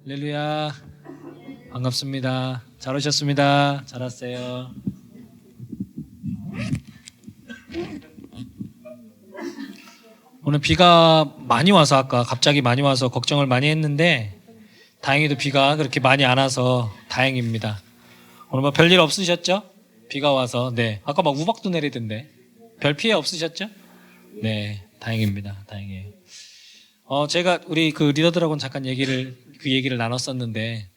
할렐루야. 반갑습니다. 잘 오셨습니다. 잘 왔어요. 오늘 비가 많이 와서 아까 갑자기 많이 와서 걱정을 많이 했는데 다행히도 비가 그렇게 많이 안 와서 다행입니다. 오늘 뭐 별일 없으셨죠? 비가 와서. 네. 아까 막 우박도 내리던데. 별 피해 없으셨죠? 네. 다행입니다. 다행이에요. 제가 우리 그 리더들하고는 잠깐 그 얘기를 나눴었는데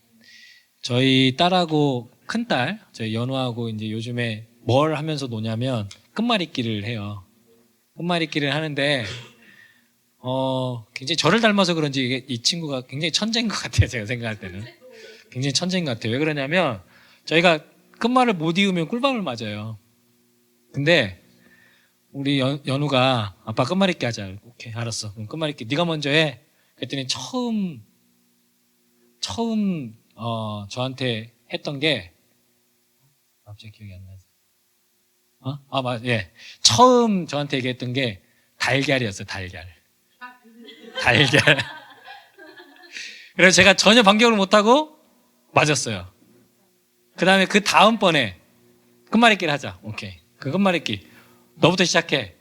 저희 딸하고 큰딸, 저희 연우하고 이제 요즘에 뭘 하면서 노냐면 끝말잇기를 해요. 끝말잇기를 하는데 굉장히 저를 닮아서 그런지 이 친구가 굉장히 천재인 것 같아요. 제가 생각할 때는 굉장히 천재인 것 같아요. 왜 그러냐면 저희가 끝말을 못 이으면 꿀밤을 맞아요. 근데 우리 연우가 아빠 끝말잇기 하자. 오케이, 알았어. 그럼 끝말잇기 네가 먼저 해. 그랬더니 처음 저한테 했던 게 갑자기 기억이 안 나서. 예. 처음 저한테 얘기했던 게 달걀이었어요. 달걀. 그래서 제가 전혀 반격을 못하고 맞았어요. 그 다음에 그 다음번에 끝말잇기를 하자. 오케이. 그 끝말잇기 너부터 시작해.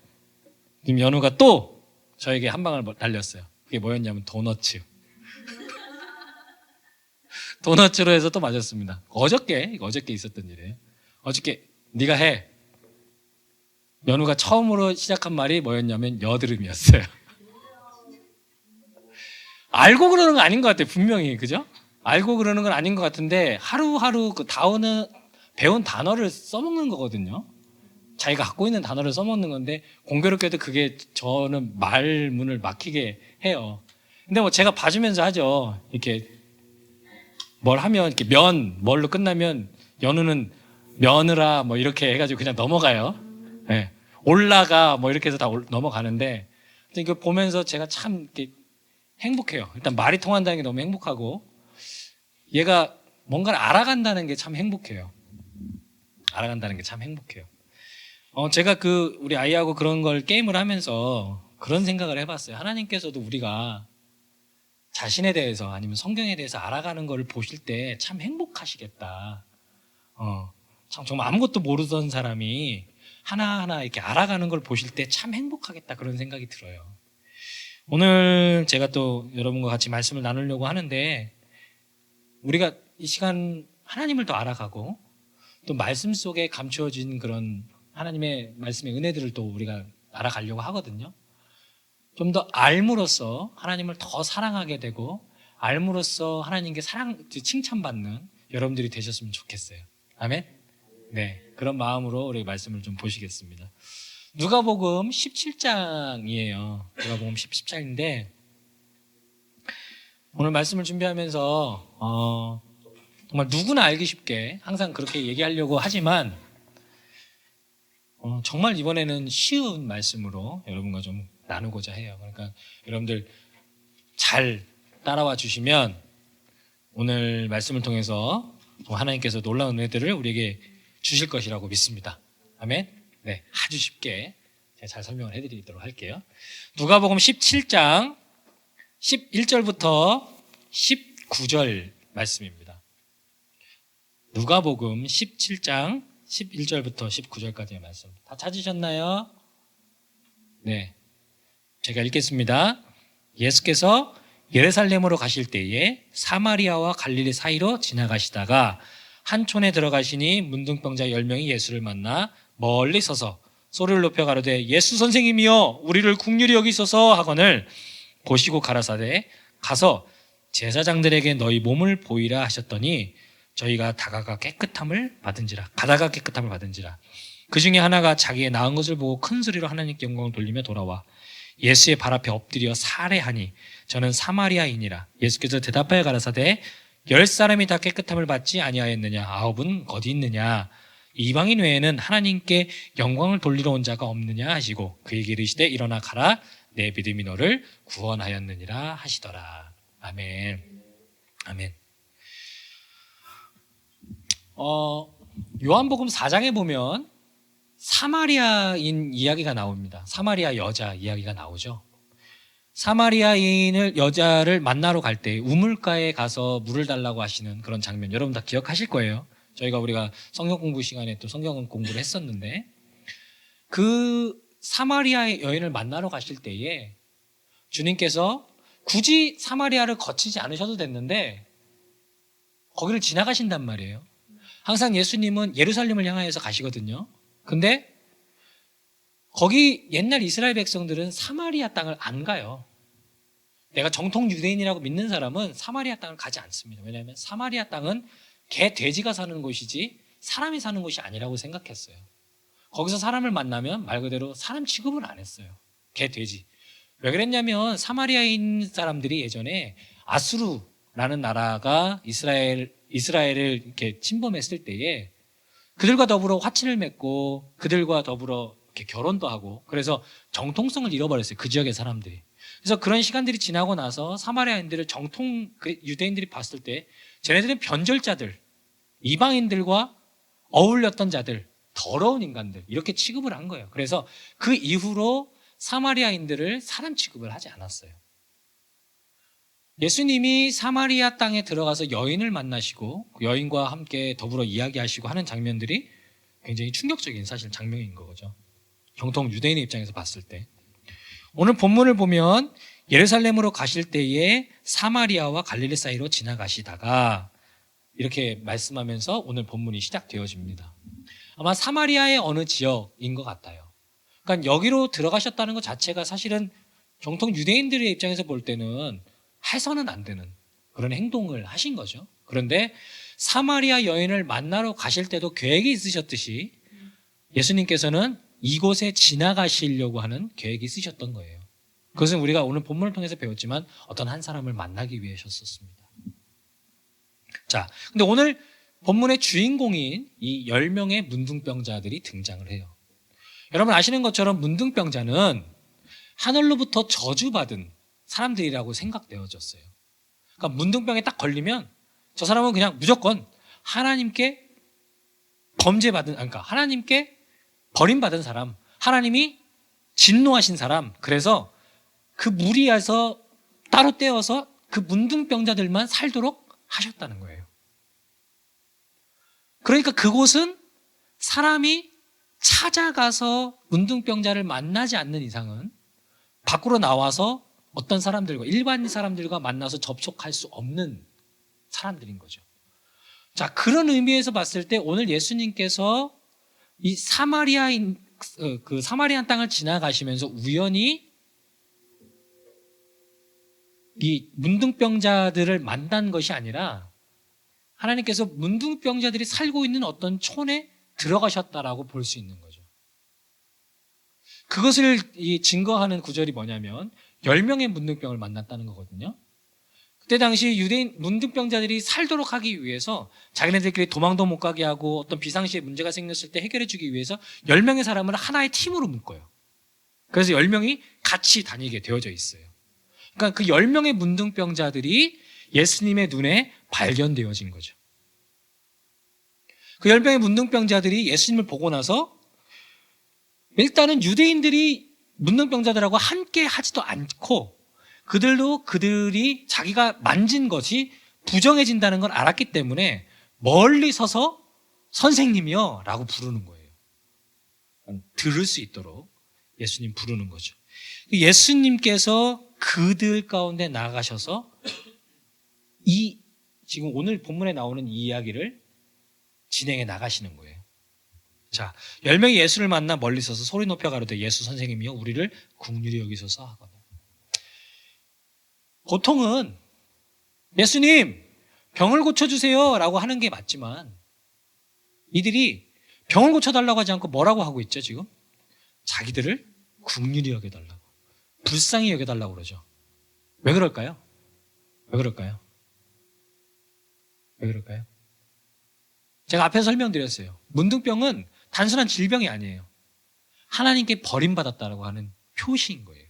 그럼 연우가 또 저에게 한 방을 날렸어요. 그게 뭐였냐면 도너츠. 도너츠로 해서 또 맞았습니다. 어저께 있었던 일이에요. 어저께 네가 해. 연우가 처음으로 시작한 말이 뭐였냐면 여드름이었어요. 알고 그러는 건 아닌 것 같아요. 분명히. 그죠? 알고 그러는 건 아닌 것 같은데 하루하루 그 배운 단어를 써먹는 거거든요. 자기가 갖고 있는 단어를 써먹는 건데 공교롭게도 그게 저는 말문을 막히게 해요. 근데 뭐 제가 봐주면서 하죠. 이렇게 뭘 하면 이렇게 뭘로 끝나면 연우는 며느라 뭐 이렇게 해가지고 그냥 넘어가요. 네. 올라가 뭐 이렇게 해서 다 넘어가는데 이거 보면서 제가 참 이렇게 행복해요. 일단 말이 통한다는 게 너무 행복하고 얘가 뭔가를 알아간다는 게 참 행복해요. 알아간다는 게 참 행복해요. 제가 우리 아이하고 그런 걸 게임을 하면서 그런 생각을 해봤어요. 하나님께서도 우리가 자신에 대해서 아니면 성경에 대해서 알아가는 걸 보실 때 참 행복하시겠다. 참 정말 아무것도 모르던 사람이 하나하나 이렇게 알아가는 걸 보실 때 참 행복하겠다. 그런 생각이 들어요. 오늘 제가 또 여러분과 같이 말씀을 나누려고 하는데 우리가 이 시간 하나님을 더 알아가고 또 말씀 속에 감추어진 그런 하나님의 말씀의 은혜들을 또 우리가 알아가려고 하거든요. 좀 더 알므로써 하나님을 더 사랑하게 되고 알므로써 하나님께 칭찬받는 여러분들이 되셨으면 좋겠어요. 아멘? 네, 그런 마음으로 우리 말씀을 좀 보시겠습니다. 누가복음 17장이에요. 누가복음 17장인데 오늘 말씀을 준비하면서 정말 누구나 알기 쉽게 항상 그렇게 얘기하려고 하지만 정말 이번에는 쉬운 말씀으로 여러분과 좀 나누고자 해요. 그러니까 여러분들 잘 따라와 주시면 오늘 말씀을 통해서 하나님께서 놀라운 은혜들을 우리에게 주실 것이라고 믿습니다. 아멘. 네, 아주 쉽게 제가 잘 설명을 해드리도록 할게요. 누가복음 17장 11절부터 19절 말씀입니다. 누가복음 17장 11절부터 19절까지의 말씀 다 찾으셨나요? 네, 제가 읽겠습니다. 예수께서 예루살렘으로 가실 때에 사마리아와 갈릴리 사이로 지나가시다가 한 촌에 들어가시니 문둥병자 10명이 예수를 만나 멀리 서서 소리를 높여 가로되 예수 선생님이여 우리를 긍휼히 여기소서 하거늘 보시고 가라사대 가서 제사장들에게 너희 몸을 보이라 하셨더니 저희가 가다가 깨끗함을 받은지라. 그 중에 하나가 자기의 나은 것을 보고 큰 소리로 하나님께 영광을 돌리며 돌아와 예수의 발 앞에 엎드려 살해하니 저는 사마리아인이라. 예수께서 대답하여 가라사대 10사람이 다 깨끗함을 받지 아니하였느냐 9은 어디 있느냐 이방인 외에는 하나님께 영광을 돌리러 온 자가 없느냐 하시고 그에게 이르시되 일어나 가라 내 믿음이 너를 구원하였느니라 하시더라. 아멘. 아멘. 요한복음 4장에 보면 사마리아인 이야기가 나옵니다. 사마리아 여자 이야기가 나오죠. 사마리아인을 여자를 만나러 갈 때 우물가에 가서 물을 달라고 하시는 그런 장면 여러분 다 기억하실 거예요. 우리가 성경 공부 시간에 또 성경 공부를 했었는데 그 사마리아의 여인을 만나러 가실 때에 주님께서 굳이 사마리아를 거치지 않으셔도 됐는데 거기를 지나가신단 말이에요. 항상 예수님은 예루살렘을 향하여서 가시거든요. 근데 거기 옛날 이스라엘 백성들은 사마리아 땅을 안 가요. 내가 정통 유대인이라고 믿는 사람은 사마리아 땅을 가지 않습니다. 왜냐하면 사마리아 땅은 개, 돼지가 사는 곳이지 사람이 사는 곳이 아니라고 생각했어요. 거기서 사람을 만나면 말 그대로 사람 취급을 안 했어요. 개, 돼지. 왜 그랬냐면 사마리아인 사람들이 예전에 아수르라는 나라가 이스라엘을 이렇게 침범했을 때에 그들과 더불어 화친을 맺고 그들과 더불어 이렇게 결혼도 하고 그래서 정통성을 잃어버렸어요. 그 지역의 사람들이. 그래서 그런 시간들이 지나고 나서 사마리아인들을 유대인들이 봤을 때 쟤네들은 변절자들, 이방인들과 어울렸던 자들, 더러운 인간들 이렇게 취급을 한 거예요. 그래서 그 이후로 사마리아인들을 사람 취급을 하지 않았어요. 예수님이 사마리아 땅에 들어가서 여인을 만나시고 그 여인과 함께 더불어 이야기하시고 하는 장면들이 굉장히 충격적인 사실 장면인 거죠. 정통 유대인의 입장에서 봤을 때. 오늘 본문을 보면 예루살렘으로 가실 때에 사마리아와 갈릴리 사이로 지나가시다가 이렇게 말씀하면서 오늘 본문이 시작되어집니다. 아마 사마리아의 어느 지역인 것 같아요. 그러니까 여기로 들어가셨다는 것 자체가 사실은 정통 유대인들의 입장에서 볼 때는 해서는 안 되는 그런 행동을 하신 거죠. 그런데 사마리아 여인을 만나러 가실 때도 계획이 있으셨듯이 예수님께서는 이곳에 지나가시려고 하는 계획이 있으셨던 거예요. 그것은 우리가 오늘 본문을 통해서 배웠지만 어떤 한 사람을 만나기 위해셨었습니다. 자, 근데 오늘 본문의 주인공인 이 10명의 문둥병자들이 등장을 해요. 여러분 아시는 것처럼 문둥병자는 하늘로부터 저주받은 사람들이라고 생각되어졌어요. 그러니까 문둥병에 딱 걸리면 저 사람은 그냥 무조건 하나님께 그러니까 하나님께 버림받은 사람, 하나님이 진노하신 사람, 그래서 그 무리에서 따로 떼어서 그 문둥병자들만 살도록 하셨다는 거예요. 그러니까 그곳은 사람이 찾아가서 문둥병자를 만나지 않는 이상은 밖으로 나와서 어떤 사람들과 일반 사람들과 만나서 접촉할 수 없는 사람들인 거죠. 자, 그런 의미에서 봤을 때 오늘 예수님께서 이 사마리아인 땅을 지나가시면서 우연히 이 문둥병자들을 만난 것이 아니라 하나님께서 문둥병자들이 살고 있는 어떤 촌에 들어가셨다라고 볼 수 있는 거죠. 그것을 증거하는 구절이 뭐냐면 10명의 문둥병을 만났다는 거거든요. 그때 당시 유대인 문둥병자들이 살도록 하기 위해서 자기네들끼리 도망도 못 가게 하고 어떤 비상시에 문제가 생겼을 때 해결해 주기 위해서 10명의 사람을 하나의 팀으로 묶어요. 그래서 10명이 같이 다니게 되어져 있어요. 그러니까 그 10명의 문둥병자들이 예수님의 눈에 발견되어진 거죠. 그 10명의 문둥병자들이 예수님을 보고 나서 일단은 유대인들이 문둥병자들하고 함께 하지도 않고 그들이 자기가 만진 것이 부정해진다는 걸 알았기 때문에 멀리 서서 선생님이요 라고 부르는 거예요. 들을 수 있도록 예수님 부르는 거죠. 예수님께서 그들 가운데 나가셔서 지금 오늘 본문에 나오는 이 이야기를 진행해 나가시는 거예요. 자, 10명이 예수를 만나 멀리 서서 소리 높여 가로되 예수 선생님이여 우리를 긍휼히 여기소서 하거든. 보통은 예수님 병을 고쳐주세요 라고 하는 게 맞지만 이들이 병을 고쳐달라고 하지 않고 뭐라고 하고 있죠 지금? 자기들을 긍휼히 여겨달라고, 불쌍히 여겨달라고 그러죠. 왜 그럴까요? 왜 그럴까요? 왜 그럴까요? 제가 앞에서 설명드렸어요. 문둥병은 단순한 질병이 아니에요. 하나님께 버림받았다라고 하는 표시인 거예요.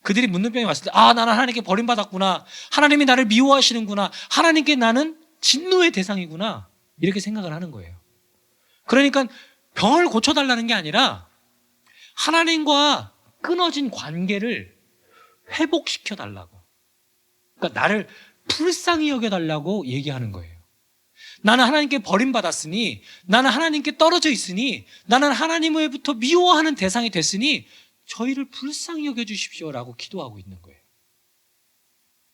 그들이 문둥병이 왔을 때 나는 하나님께 버림받았구나, 하나님이 나를 미워하시는구나, 하나님께 나는 진노의 대상이구나 이렇게 생각을 하는 거예요. 그러니까 병을 고쳐달라는 게 아니라 하나님과 끊어진 관계를 회복시켜 달라고. 그러니까 나를 불쌍히 여겨 달라고 얘기하는 거예요. 나는 하나님께 버림받았으니, 나는 하나님께 떨어져 있으니, 나는 하나님으로부터 미워하는 대상이 됐으니 저희를 불쌍히 여겨주십시오라고 기도하고 있는 거예요.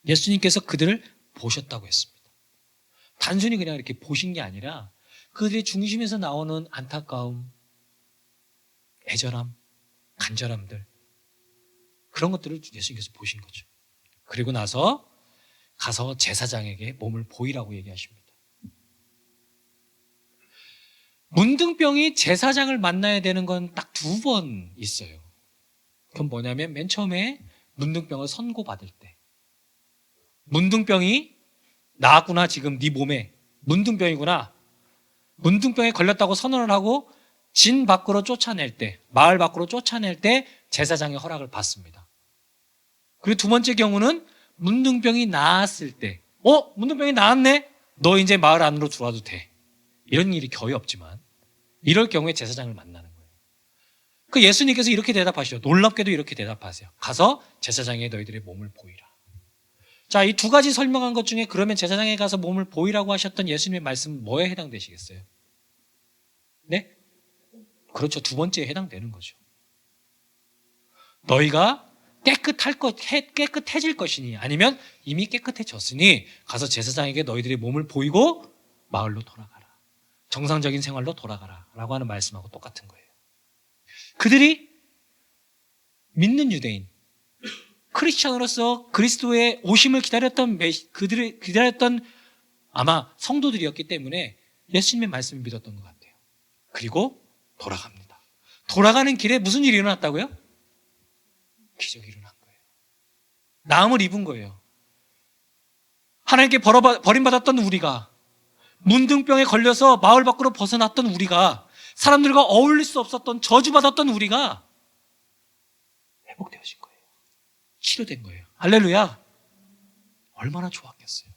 예수님께서 그들을 보셨다고 했습니다. 단순히 그냥 이렇게 보신 게 아니라 그들의 중심에서 나오는 안타까움, 애절함, 간절함들, 그런 것들을 예수님께서 보신 거죠. 그리고 나서 가서 제사장에게 몸을 보이라고 얘기하십니다. 문둥병이 제사장을 만나야 되는 건 딱 2번 있어요. 그건 뭐냐면 맨 처음에 문둥병을 선고받을 때, 문둥병이 나았구나, 지금 네 몸에 문둥병이구나, 문둥병에 걸렸다고 선언을 하고 진 밖으로 쫓아낼 때, 마을 밖으로 쫓아낼 때 제사장의 허락을 받습니다. 그리고 2번째 경우는 문둥병이 나았을 때, 문둥병이 나았네? 너 이제 마을 안으로 들어와도 돼. 이런 일이 거의 없지만 이럴 경우에 제사장을 만나는 거예요. 그 예수님께서 이렇게 대답하시죠. 놀랍게도 이렇게 대답하세요. 가서 제사장에 너희들의 몸을 보이라. 자, 이 2가지 설명한 것 중에 그러면 제사장에 가서 몸을 보이라고 하셨던 예수님의 말씀은 뭐에 해당되시겠어요? 네? 그렇죠. 2번째에 해당되는 거죠. 너희가 깨끗해질 것이니, 아니면 이미 깨끗해졌으니 가서 제사장에게 너희들의 몸을 보이고 마을로 돌아가라. 정상적인 생활로 돌아가라 라고 하는 말씀하고 똑같은 거예요. 그들이 믿는 유대인, 크리스찬으로서 그리스도의 오심을 그들이 기다렸던 아마 성도들이었기 때문에 예수님의 말씀을 믿었던 것 같아요. 그리고 돌아갑니다. 돌아가는 길에 무슨 일이 일어났다고요? 기적이 일어난 거예요. 나음을 입은 거예요. 하나님께 버림받았던 우리가, 문둥병에 걸려서 마을 밖으로 벗어났던 우리가, 사람들과 어울릴 수 없었던, 저주받았던 우리가 회복되어진 거예요. 치료된 거예요. 할렐루야. 얼마나 좋았겠어요.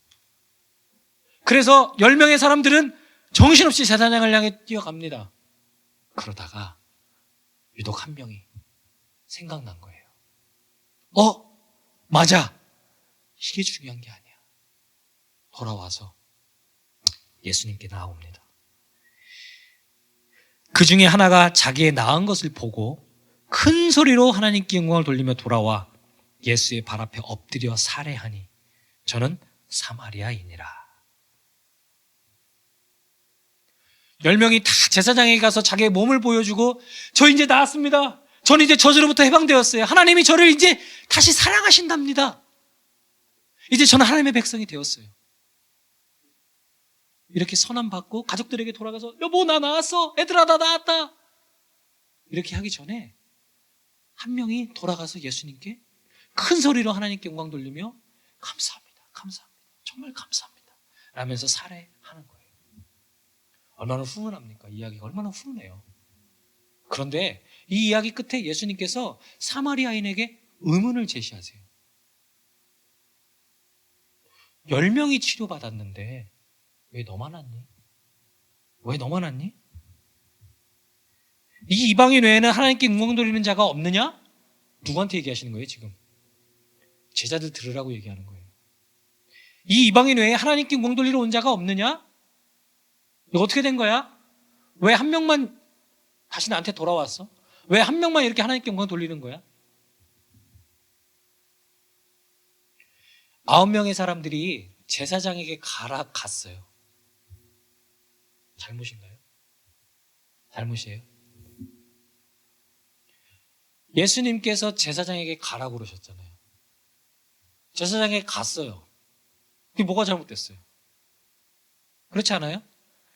그래서 10명의 사람들은 정신없이 제사장을 향해 뛰어갑니다. 그러다가 유독 1명이 생각난 거예요. 맞아. 이게 중요한 게 아니야. 돌아와서 예수님께 나옵니다. 그 중에 하나가 자기의 나은 것을 보고 큰 소리로 하나님께 영광을 돌리며 돌아와 예수의 발 앞에 엎드려 살해하니 저는 사마리아인이라. 10명이 다 제사장에게 가서 자기의 몸을 보여주고, 저 이제 나았습니다. 저는 이제 저주로부터 해방되었어요. 하나님이 저를 이제 다시 사랑하신답니다. 이제 저는 하나님의 백성이 되었어요. 이렇게 선언 받고 가족들에게 돌아가서 여보 나 나았어, 얘들아 나 나았다, 이렇게 하기 전에 1명이 돌아가서 예수님께 큰 소리로 하나님께 영광 돌리며 감사합니다, 감사합니다, 정말 감사합니다 라면서 살해하는 거예요. 얼마나 훈훈합니까? 이 이야기가 얼마나 훈훈해요. 그런데 이 이야기 끝에 예수님께서 사마리아인에게 의문을 제시하세요. 10명이 치료받았는데 왜 너만 왔니? 왜 너만 왔니? 이 이방인 외에는 하나님께 영광 돌리는 자가 없느냐? 누구한테 얘기하시는 거예요 지금? 제자들 들으라고 얘기하는 거예요. 이 이방인 외에 하나님께 영광 돌리러 온 자가 없느냐? 이거 어떻게 된 거야? 왜 1명만 다시 나한테 돌아왔어? 왜 1명만 이렇게 하나님께 영광 돌리는 거야? 9명의 사람들이 제사장에게 갔어요. 잘못인가요? 잘못이에요? 예수님께서 제사장에게 가라고 그러셨잖아요. 제사장에게 갔어요. 그게 뭐가 잘못됐어요? 그렇지 않아요?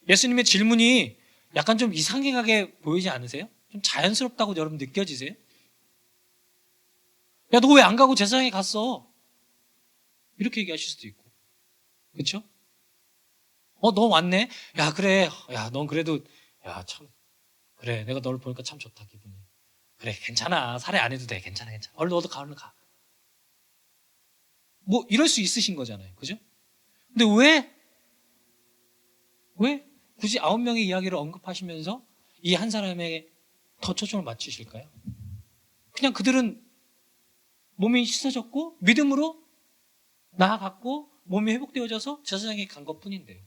예수님의 질문이 약간 좀 이상하게 보이지 않으세요? 좀 자연스럽다고 여러분 느껴지세요? 야, 너 왜 안 가고 제사장에 갔어? 이렇게 얘기하실 수도 있고. 그렇죠? 너 왔네? 야, 그래. 야, 넌 그래도, 야, 참. 그래, 내가 너를 보니까 참 좋다, 기분이. 그래, 괜찮아. 살해 안 해도 돼. 괜찮아, 괜찮아. 얼른 너도 가, 얼른 가. 뭐, 이럴 수 있으신 거잖아요. 그죠? 근데 왜 굳이 9명의 이야기를 언급하시면서 이 한 사람에게 더 초점을 맞추실까요? 그냥 그들은 몸이 씻어졌고 믿음으로 나아갔고 몸이 회복되어져서 제사장에게 간 것뿐인데요.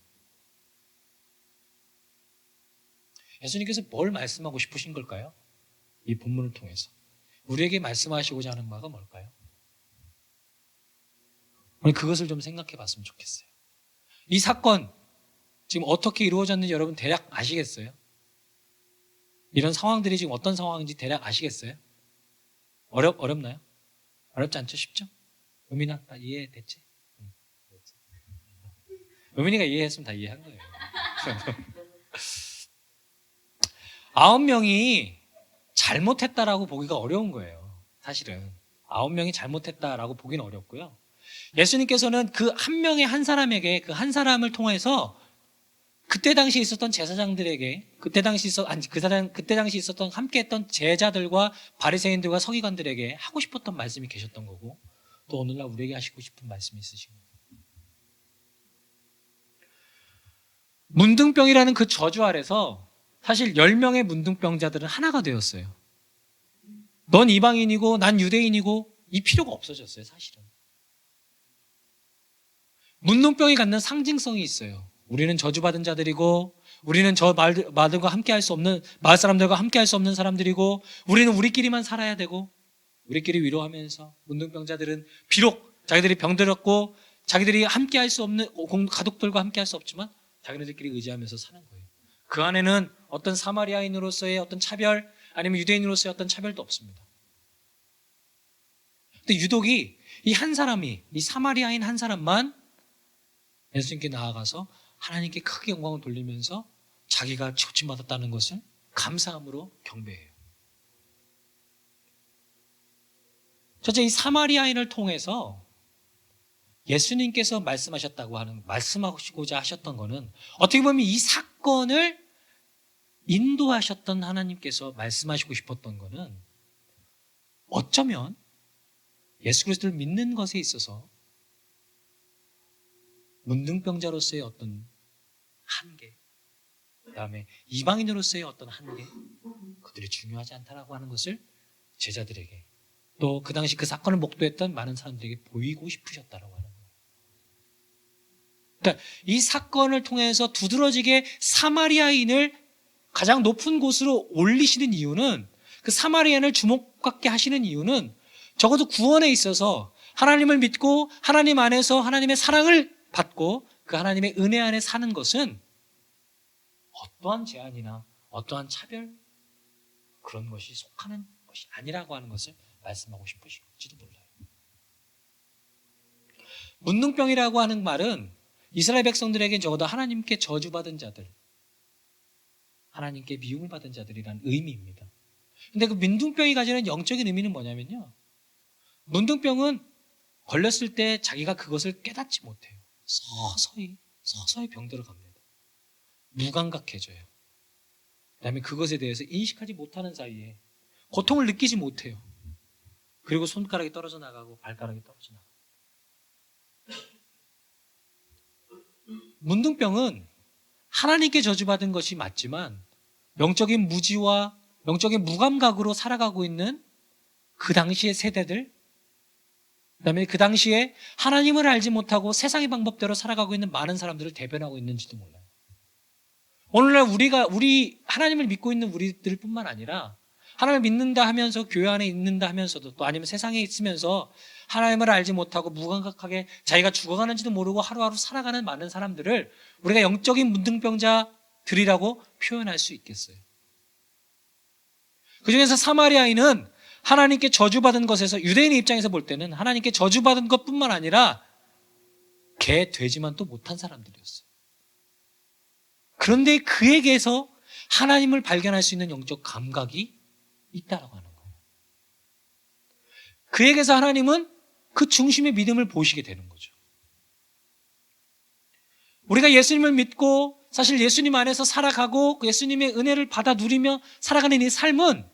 예수님께서 뭘 말씀하고 싶으신 걸까요? 이 본문을 통해서 우리에게 말씀하시고자 하는 바가 뭘까요? 우리 그것을 좀 생각해 봤으면 좋겠어요. 이 사건 지금 어떻게 이루어졌는지 여러분 대략 아시겠어요? 이런 상황들이 지금 어떤 상황인지 대략 아시겠어요? 어렵나요? 어렵지 않죠? 쉽죠? 의민아 다 이해됐지? 의민이가 이해했으면 다 이해한 거예요. 9명이 잘못했다라고 보기가 어려운 거예요. 사실은 9명이 잘못했다라고 보기는 어렵고요. 예수님께서는 그 한 명의 한 사람에게 그 한 사람을 통해서 그때 당시 있었던 제사장들에게 그때 당시 있었던 함께했던 제자들과 바리새인들과 서기관들에게 하고 싶었던 말씀이 계셨던 거고 또 오늘날 우리에게 하시고 싶은 말씀이 있으신 거예요. 문둥병이라는 그 저주 아래서 사실 10명의 문둥병자들은 하나가 되었어요. 넌 이방인이고 난 유대인이고 이 필요가 없어졌어요. 사실은. 문둥병이 갖는 상징성이 있어요. 우리는 저주받은 자들이고 우리는 저 마을들과 함께 할 수 없는 마을 사람들과 함께 할 수 없는 사람들이고 우리는 우리끼리만 살아야 되고 우리끼리 위로하면서 문둥병자들은 비록 자기들이 병들었고 자기들이 함께 할 수 없는 가족들과 함께 할 수 없지만 자기네들끼리 의지하면서 사는 거예요. 그 안에는 어떤 사마리아인으로서의 어떤 차별 아니면 유대인으로서의 어떤 차별도 없습니다. 근데 유독이 이 한 사람이 이 사마리아인 한 사람만 예수님께 나아가서 하나님께 크게 영광을 돌리면서 자기가 고침받았다는 것을 감사함으로 경배해요. 첫째, 이 사마리아인을 통해서 예수님께서 말씀하시고자 하셨던 것은 어떻게 보면 이 사건을 인도하셨던 하나님께서 말씀하시고 싶었던 것은 어쩌면 예수 그리스도를 믿는 것에 있어서 문둥병자로서의 어떤 한계, 그 다음에 이방인으로서의 어떤 한계, 그들이 중요하지 않다라고 하는 것을 제자들에게 또 그 당시 그 사건을 목도했던 많은 사람들에게 보이고 싶으셨다라고 하는 거예요. 그러니까 이 사건을 통해서 두드러지게 사마리아인을 가장 높은 곳으로 올리시는 이유는 그 사마리아인을 주목받게 하시는 이유는 적어도 구원에 있어서 하나님을 믿고 하나님 안에서 하나님의 사랑을 받고 그 하나님의 은혜 안에 사는 것은 어떠한 제한이나 어떠한 차별 그런 것이 속하는 것이 아니라고 하는 것을 말씀하고 싶으실지도 몰라요. 문둥병이라고 하는 말은 이스라엘 백성들에게 적어도 하나님께 저주받은 자들, 하나님께 미움을 받은 자들이라는 의미입니다. 근데 그 문둥병이 가지는 영적인 의미는 뭐냐면요. 문둥병은 걸렸을 때 자기가 그것을 깨닫지 못해요. 서서히 병들어 갑니다. 무감각해져요. 그다음에 그것에 대해서 인식하지 못하는 사이에 고통을 느끼지 못해요. 그리고 손가락이 떨어져 나가고 발가락이 떨어져 나가고. 문둥병은 하나님께 저주받은 것이 맞지만 영적인 무지와 영적인 무감각으로 살아가고 있는 그 당시의 세대들, 그다음에 그 당시에 하나님을 알지 못하고 세상의 방법대로 살아가고 있는 많은 사람들을 대변하고 있는지도 몰라요. 오늘날 우리 하나님을 믿고 있는 우리들뿐만 아니라 하나님을 믿는다 하면서 교회 안에 있는다 하면서도 또 아니면 세상에 있으면서 하나님을 알지 못하고 무감각하게 자기가 죽어가는지도 모르고 하루하루 살아가는 많은 사람들을 우리가 영적인 문둥병자들이라고 표현할 수 있겠어요. 그중에서 사마리아인은 하나님께 저주받은 것에서 유대인의 입장에서 볼 때는 하나님께 저주받은 것뿐만 아니라 개, 돼지만 또 못한 사람들이었어요. 그런데 그에게서 하나님을 발견할 수 있는 영적 감각이 있다라고 하는 거예요. 그에게서 하나님은 그 중심의 믿음을 보시게 되는 거죠. 우리가 예수님을 믿고 사실 예수님 안에서 살아가고 예수님의 은혜를 받아 누리며 살아가는 이 삶은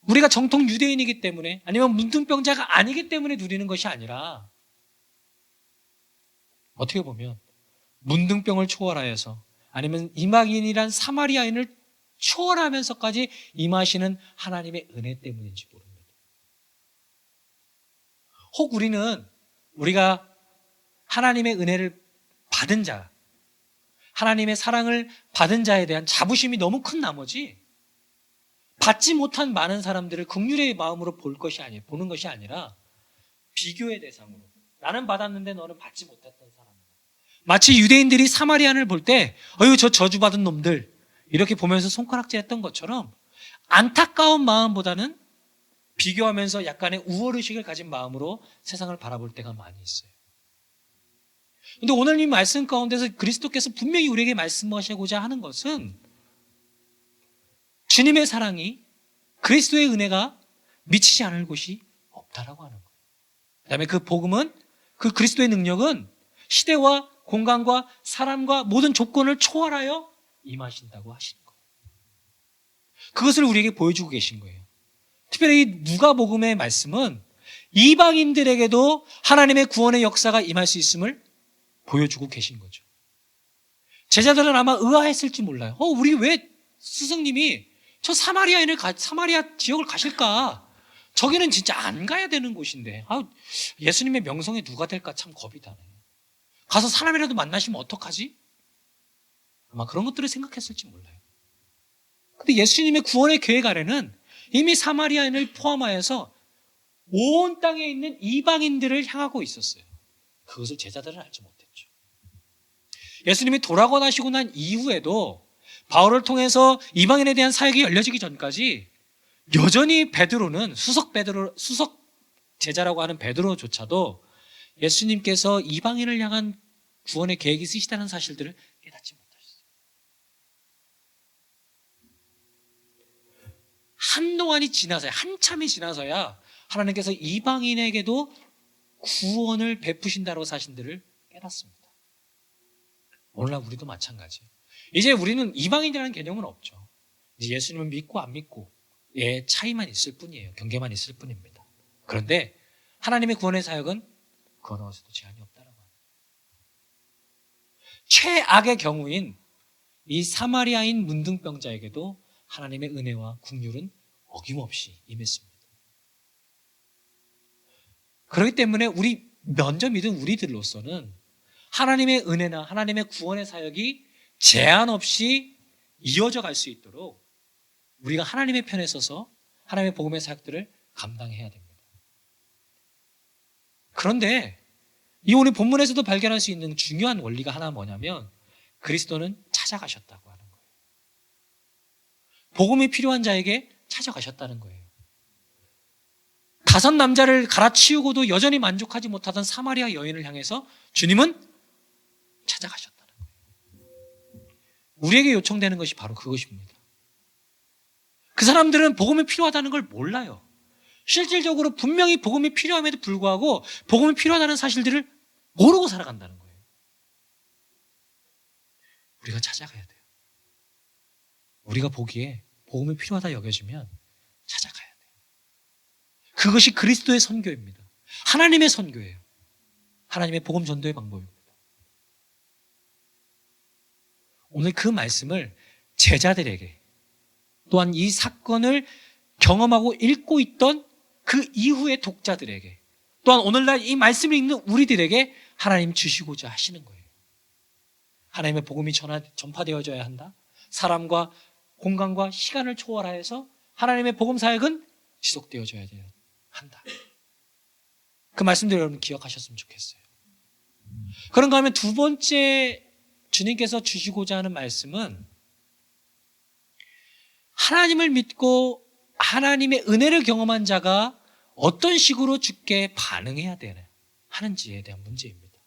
우리가 정통 유대인이기 때문에 아니면 문둥병자가 아니기 때문에 누리는 것이 아니라 어떻게 보면 문둥병을 초월하여서 아니면 이방인이란 사마리아인을 초월하면서까지 임하시는 하나님의 은혜 때문인지 모릅니다. 혹 우리가 하나님의 은혜를 받은 자, 하나님의 사랑을 받은 자에 대한 자부심이 너무 큰 나머지 받지 못한 많은 사람들을 긍휼의 마음으로 보는 것이 아니라 비교의 대상으로, 나는 받았는데 너는 받지 못했던 사람이다. 마치 유대인들이 사마리아인을 볼 때 어휴 저 저주받은 놈들 이렇게 보면서 손가락질했던 것처럼 안타까운 마음보다는 비교하면서 약간의 우월의식을 가진 마음으로 세상을 바라볼 때가 많이 있어요. 근데 오늘 이 말씀 가운데서 그리스도께서 분명히 우리에게 말씀하시고자 하는 것은 주님의 사랑이, 그리스도의 은혜가 미치지 않을 곳이 없다라고 하는 거예요. 그다음에 그 복음은, 그 그리스도의 능력은 시대와 공간과 사람과 모든 조건을 초월하여 임하신다고 하시는 거예요. 그것을 우리에게 보여주고 계신 거예요. 특별히 이 누가복음의 말씀은 이방인들에게도 하나님의 구원의 역사가 임할 수 있음을 보여주고 계신 거죠. 제자들은 아마 의아했을지 몰라요. 우리 왜 스승님이 저 사마리아 지역을 가실까? 저기는 진짜 안 가야 되는 곳인데, 예수님의 명성에 누가 될까 참 겁이 나네. 가서 사람이라도 만나시면 어떡하지? 아마 그런 것들을 생각했을지 몰라요. 근데 예수님의 구원의 계획 아래는 이미 사마리아인을 포함하여서 온 땅에 있는 이방인들을 향하고 있었어요. 그것을 제자들은 알지 못했죠. 예수님이 돌아가시고 난 이후에도 바울을 통해서 이방인에 대한 사역이 열려지기 전까지 여전히 베드로는 수석 제자라고 하는 베드로조차도 예수님께서 이방인을 향한 구원의 계획이 있으시다는 사실들을 깨닫지 못하셨어요. 한참이 지나서야 하나님께서 이방인에게도 구원을 베푸신다는 사실들을 깨닫습니다. 오늘날 우리도 마찬가지예요. 이제 우리는 이방인이라는 개념은 없죠. 이제 예수님을 믿고 안 믿고의 차이만 있을 뿐이에요. 경계만 있을 뿐입니다. 그런데 하나님의 구원의 사역은 그 어느 것에도 제한이 없다는 거예요. 최악의 경우인 이 사마리아인 문둥병자에게도 하나님의 은혜와 긍휼은 어김없이 임했습니다. 그렇기 때문에 우리 먼저 믿은 우리들로서는 하나님의 은혜나 하나님의 구원의 사역이 제한 없이 이어져 갈 수 있도록 우리가 하나님의 편에 서서 하나님의 복음의 사역들을 감당해야 됩니다. 그런데 이 오늘 본문에서도 발견할 수 있는 중요한 원리가 하나 뭐냐면 그리스도는 찾아가셨다고 하는 거예요. 복음이 필요한 자에게 찾아가셨다는 거예요. 5 남자를 갈아치우고도 여전히 만족하지 못하던 사마리아 여인을 향해서 주님은 찾아가셨다는 거예요. 우리에게 요청되는 것이 바로 그것입니다. 그 사람들은 복음이 필요하다는 걸 몰라요. 실질적으로 분명히 복음이 필요함에도 불구하고 복음이 필요하다는 사실들을 모르고 살아간다는 거예요. 우리가 찾아가야 돼요. 우리가 보기에 복음이 필요하다 여겨지면 찾아가야 돼요. 그것이 그리스도의 선교입니다. 하나님의 선교예요. 하나님의 복음 전도의 방법입니다. 오늘 그 말씀을 제자들에게, 또한 이 사건을 경험하고 읽고 있던 그 이후의 독자들에게, 또한 오늘날 이 말씀을 읽는 우리들에게 하나님 주시고자 하시는 거예요. 하나님의 복음이 전파되어져야 한다. 사람과 공간과 시간을 초월하여서 하나님의 복음 사역은 지속되어져야 한다. 그 말씀들 여러분 기억하셨으면 좋겠어요. 그런가 하면 두 번째 주님께서 주시고자 하는 말씀은 하나님을 믿고 하나님의 은혜를 경험한 자가 어떤 식으로 주께 반응해야 하는지에 대한 문제입니다.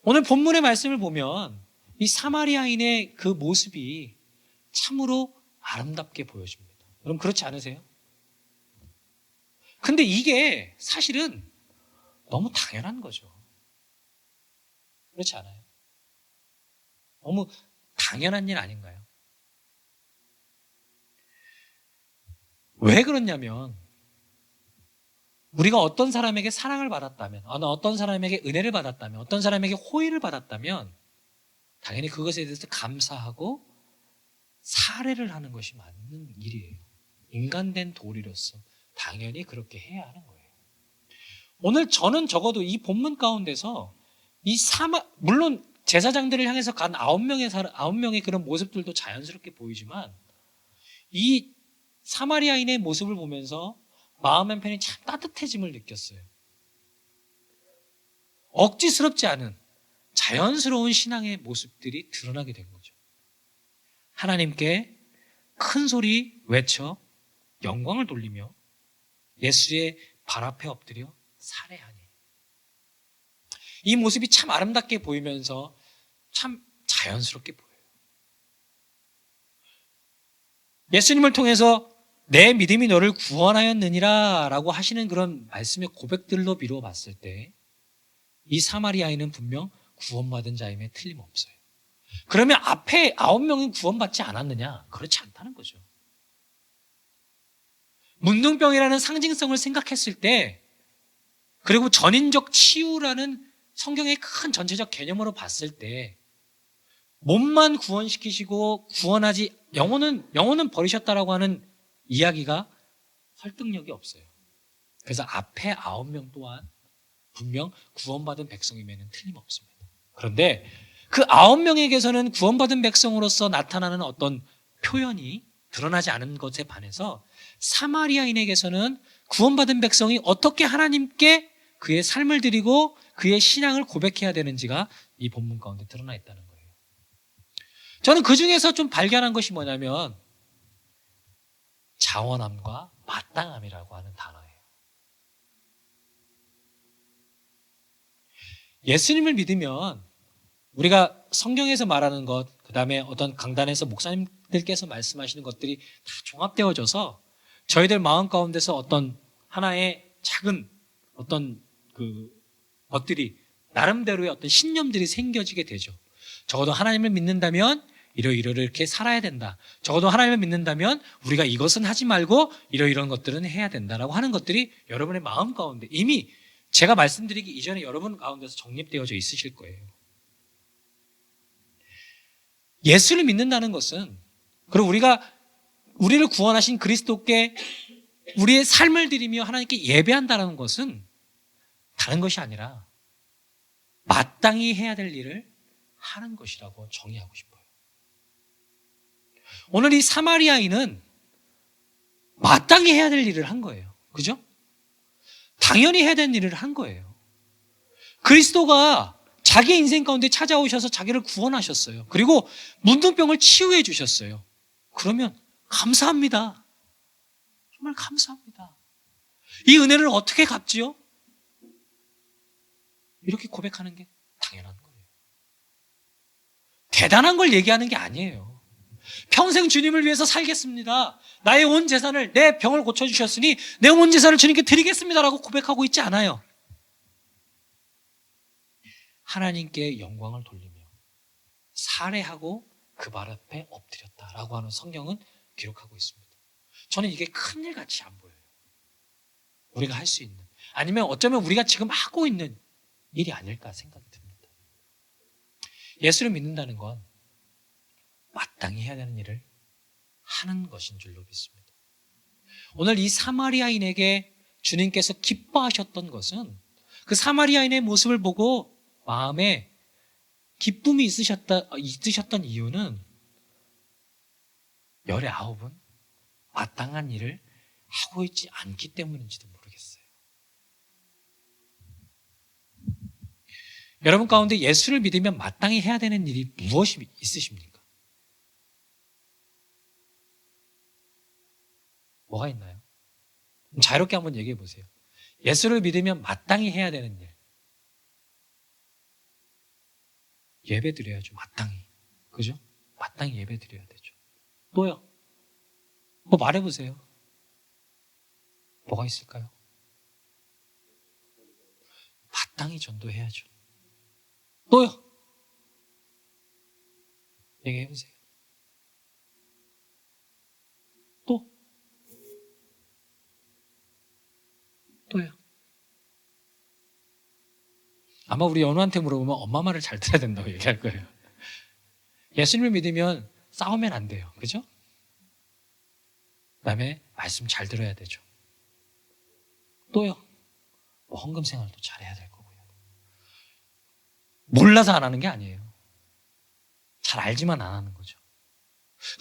오늘 본문의 말씀을 보면 이 사마리아인의 그 모습이 참으로 아름답게 보여집니다. 여러분 그렇지 않으세요? 근데 이게 사실은 너무 당연한 거죠. 그렇지 않아요? 너무 당연한 일 아닌가요? 왜 그러냐면 우리가 어떤 사람에게 사랑을 받았다면, 어떤 사람에게 은혜를 받았다면, 어떤 사람에게 호의를 받았다면 당연히 그것에 대해서 감사하고 사례를 하는 것이 맞는 일이에요. 인간된 도리로서 당연히 그렇게 해야 하는 거예요. 오늘 저는 적어도 이 본문 가운데서 물론 제사장들을 향해서 간 9명의 그런 모습들도 자연스럽게 보이지만 이 사마리아인의 모습을 보면서 마음 한편이 참 따뜻해짐을 느꼈어요. 억지스럽지 않은 자연스러운 신앙의 모습들이 드러나게 된 거죠. 하나님께 큰 소리 외쳐 영광을 돌리며 예수의 발 앞에 엎드려 살해하니. 이 모습이 참 아름답게 보이면서 참 자연스럽게 보여요. 예수님을 통해서 내 믿음이 너를 구원하였느니라 라고 하시는 그런 말씀의 고백들로 미루어 봤을 때 이 사마리아인은 분명 구원받은 자임에 틀림없어요. 그러면 앞에 9명은 구원받지 않았느냐? 그렇지 않다는 거죠. 문둥병이라는 상징성을 생각했을 때, 그리고 전인적 치유라는 성경의 큰 전체적 개념으로 봤을 때 몸만 구원시키시고 구원하지 영혼은 버리셨다라고 하는 이야기가 설득력이 없어요. 그래서 앞에 9명 또한 분명 구원받은 백성임에는 틀림없습니다. 그런데 그 9명에게서는 구원받은 백성으로서 나타나는 어떤 표현이 드러나지 않은 것에 반해서 사마리아인에게서는 구원받은 백성이 어떻게 하나님께 그의 삶을 드리고 그의 신앙을 고백해야 되는지가 이 본문 가운데 드러나 있다는 거예요. 저는 그 중에서 좀 발견한 것이 뭐냐면 자원함과 마땅함이라고 하는 단어예요. 예수님을 믿으면 우리가 성경에서 말하는 것, 그 다음에 어떤 강단에서 목사님들께서 말씀하시는 것들이 다 종합되어져서 저희들 마음 가운데서 어떤 하나의 작은 어떤 그 것들이 나름대로의 어떤 신념들이 생겨지게 되죠. 적어도 하나님을 믿는다면 이렇게 살아야 된다. 적어도 하나님을 믿는다면 우리가 이것은 하지 말고 이런 것들은 해야 된다라고 하는 것들이 여러분의 마음 가운데 이미 제가 말씀드리기 이전에 여러분 가운데서 정립되어져 있으실 거예요. 예수를 믿는다는 것은, 그리고 우리를 구원하신 그리스도께 우리의 삶을 드리며 하나님께 예배한다는 것은 다른 것이 아니라 마땅히 해야 될 일을 하는 것이라고 정의하고 싶어요. 오늘 이 사마리아인은 마땅히 해야 될 일을 한 거예요. 그죠? 당연히 해야 될 일을 한 거예요. 그리스도가 자기 인생 가운데 찾아오셔서 자기를 구원하셨어요. 그리고 문둥병을 치유해 주셨어요. 그러면 감사합니다. 정말 감사합니다. 이 은혜를 어떻게 갚지요? 이렇게 고백하는 게 당연한 거예요. 대단한 걸 얘기하는 게 아니에요. 평생 주님을 위해서 살겠습니다. 나의 온 재산을, 내 병을 고쳐주셨으니 내 온 재산을 주님께 드리겠습니다라고 고백하고 있지 않아요. 하나님께 영광을 돌리며 살해하고 그 발 앞에 엎드렸다라고 하는 성경은 기록하고 있습니다. 저는 이게 큰일 같이 안 보여요. 우리가 할 수 있는, 아니면 어쩌면 우리가 지금 하고 있는 일이 아닐까 생각이 듭니다. 예수를 믿는다는 건 마땅히 해야 되는 일을 하는 것인 줄로 믿습니다. 오늘 이 사마리아인에게 주님께서 기뻐하셨던 것은 그 사마리아인의 모습을 보고 마음에 기쁨이 있으셨던 이유는 열의 9은 마땅한 일을 하고 있지 않기 때문인지도 모르겠어요. 여러분 가운데 예수를 믿으면 마땅히 해야 되는 일이 무엇이 있으십니까? 뭐가 있나요? 자유롭게 한번 얘기해 보세요. 예수를 믿으면 마땅히 해야 되는 일. 예배 드려야죠. 마땅히. 그죠? 마땅히 예배 드려야 되죠. 또요? 뭐 말해 보세요. 뭐가 있을까요? 마땅히 전도해야죠. 또요? 얘기해 보세요. 또요? 아마 우리 연우한테 물어보면 엄마 말을 잘 들어야 된다고 얘기할 거예요. 예수님을 믿으면 싸우면 안 돼요. 그죠? 그 다음에 말씀 잘 들어야 되죠. 또요? 뭐 헌금 생활도 잘해야 될 거고요. 몰라서 안 하는 게 아니에요. 잘 알지만 안 하는 거죠.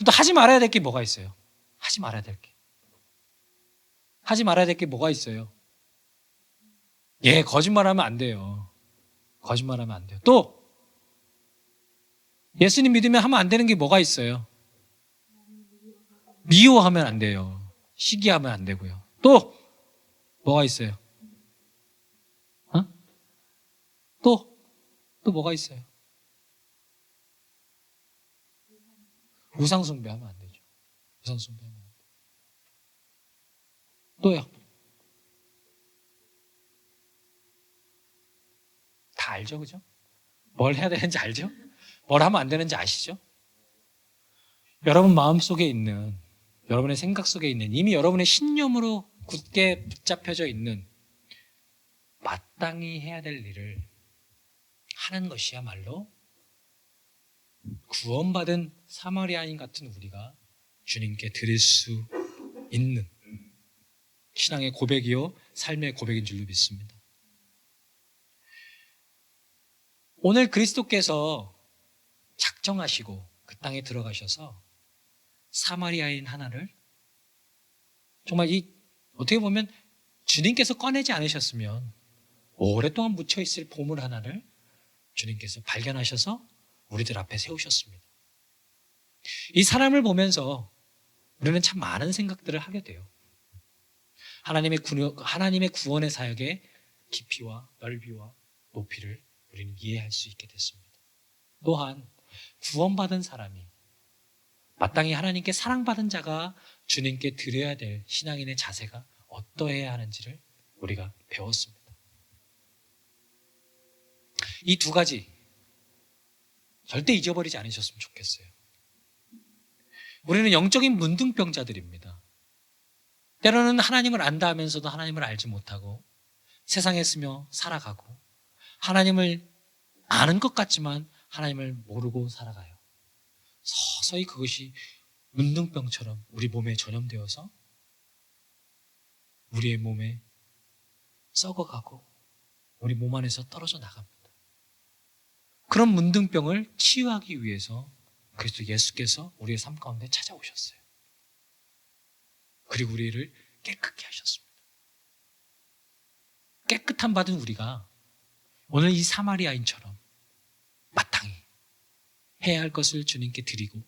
또 하지 말아야 될 게 뭐가 있어요? 하지 말아야 될 게. 하지 말아야 될 게 뭐가 있어요? 예, 거짓말하면 안 돼요. 거짓말하면 안 돼요. 또 예수님 믿으면 하면 안 되는 게 뭐가 있어요? 미워하면 안 돼요. 시기하면 안 되고요. 또 뭐가 있어요? 어? 또 뭐가 있어요? 우상 숭배하면 안 되죠. 우상 숭배하면 안 돼요. 또요. 다 알죠, 그죠? 뭘 해야 되는지 알죠? 뭘 하면 안 되는지 아시죠? 여러분 마음속에 있는, 여러분의 생각 속에 있는, 이미 여러분의 신념으로 굳게 붙잡혀져 있는 마땅히 해야 될 일을 하는 것이야말로 구원받은 사마리아인 같은 우리가 주님께 드릴 수 있는 신앙의 고백이요 삶의 고백인 줄로 믿습니다. 오늘 그리스도께서 작정하시고 그 땅에 들어가셔서 사마리아인 하나를 정말 어떻게 보면 주님께서 꺼내지 않으셨으면 오랫동안 묻혀있을 보물 하나를 주님께서 발견하셔서 우리들 앞에 세우셨습니다. 이 사람을 보면서 우리는 참 많은 생각들을 하게 돼요. 하나님의 구원의 사역의 깊이와 넓이와 높이를 우리는 이해할 수 있게 됐습니다. 또한 구원받은 사람이 마땅히 하나님께 사랑받은 자가 주님께 드려야 될 신앙인의 자세가 어떠해야 하는지를 우리가 배웠습니다. 이 두 가지 절대 잊어버리지 않으셨으면 좋겠어요. 우리는 영적인 문둥병자들입니다. 때로는 하나님을 안다 하면서도 하나님을 알지 못하고 세상에 쓰며 살아가고 하나님을 아는 것 같지만 하나님을 모르고 살아가요. 서서히 그것이 문둥병처럼 우리 몸에 전염되어서 우리의 몸에 썩어가고 우리 몸 안에서 떨어져 나갑니다. 그런 문둥병을 치유하기 위해서 그리스도 예수께서 우리의 삶 가운데 찾아오셨어요. 그리고 우리를 깨끗게 하셨습니다. 깨끗함 받은 우리가 오늘 이 사마리아인처럼 마땅히 해야 할 것을 주님께 드리고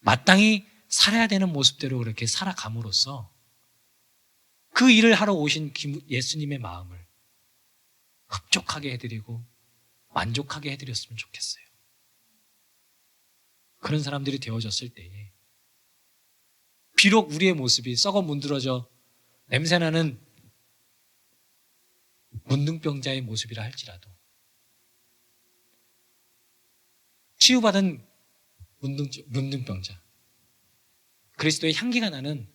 마땅히 살아야 되는 모습대로 그렇게 살아감으로써 그 일을 하러 오신 예수님의 마음을 흡족하게 해드리고 만족하게 해드렸으면 좋겠어요. 그런 사람들이 되어졌을 때에 비록 우리의 모습이 썩어 문드러져 냄새나는 문둥병자의 모습이라 할지라도 치유받은 문둥병자, 그리스도의 향기가 나는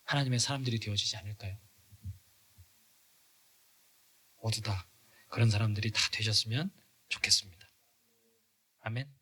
하나님의 사람들이 되어지지 않을까요? 모두 다 그런 사람들이 다 되셨으면 좋겠습니다. 아멘.